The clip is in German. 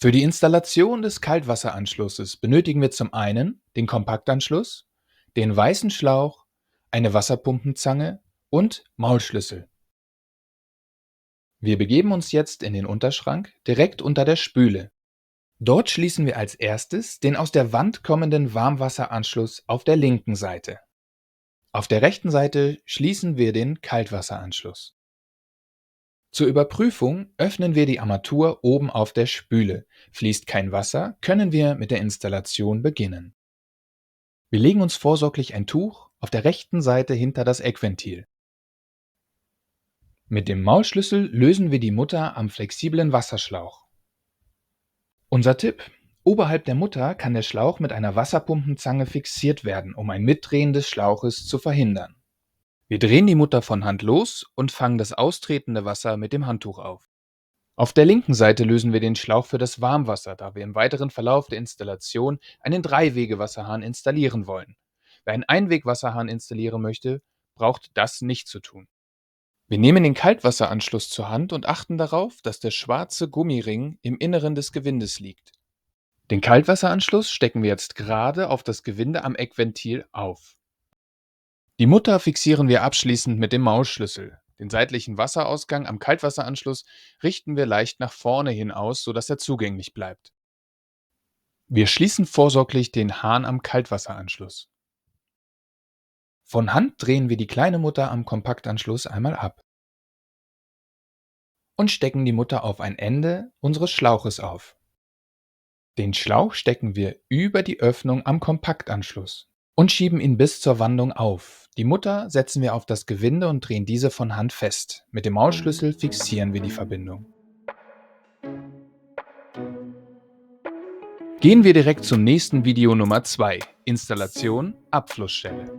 Für die Installation des Kaltwasseranschlusses benötigen wir zum einen den Kompaktanschluss, den weißen Schlauch, eine Wasserpumpenzange und Maulschlüssel. Wir begeben uns jetzt in den Unterschrank direkt unter der Spüle. Dort schließen wir als erstes den aus der Wand kommenden Warmwasseranschluss auf der linken Seite. Auf der rechten Seite schließen wir den Kaltwasseranschluss. Zur Überprüfung öffnen wir die Armatur oben auf der Spüle. Fließt kein Wasser, können wir mit der Installation beginnen. Wir legen uns vorsorglich ein Tuch auf der rechten Seite hinter das Eckventil. Mit dem Maulschlüssel lösen wir die Mutter am flexiblen Wasserschlauch. Unser Tipp: Oberhalb der Mutter kann der Schlauch mit einer Wasserpumpenzange fixiert werden, um ein Mitdrehen des Schlauches zu verhindern. Wir drehen die Mutter von Hand los und fangen das austretende Wasser mit dem Handtuch auf. Auf der linken Seite lösen wir den Schlauch für das Warmwasser, da wir im weiteren Verlauf der Installation einen Dreiwege-Wasserhahn installieren wollen. Wer einen Einweg-Wasserhahn installieren möchte, braucht das nicht zu tun. Wir nehmen den Kaltwasseranschluss zur Hand und achten darauf, dass der schwarze Gummiring im Inneren des Gewindes liegt. Den Kaltwasseranschluss stecken wir jetzt gerade auf das Gewinde am Eckventil auf. Die Mutter fixieren wir abschließend mit dem Maulschlüssel. Den seitlichen Wasserausgang am Kaltwasseranschluss richten wir leicht nach vorne hin aus, sodass er zugänglich bleibt. Wir schließen vorsorglich den Hahn am Kaltwasseranschluss. Von Hand drehen wir die kleine Mutter am Kompaktanschluss einmal ab und stecken die Mutter auf ein Ende unseres Schlauches auf. Den Schlauch stecken wir über die Öffnung am Kompaktanschluss und schieben ihn bis zur Wandung auf. Die Mutter setzen wir auf das Gewinde und drehen diese von Hand fest. Mit dem Maulschlüssel fixieren wir die Verbindung. Gehen wir direkt zum nächsten Video Nummer 2: Installation Abflussstelle.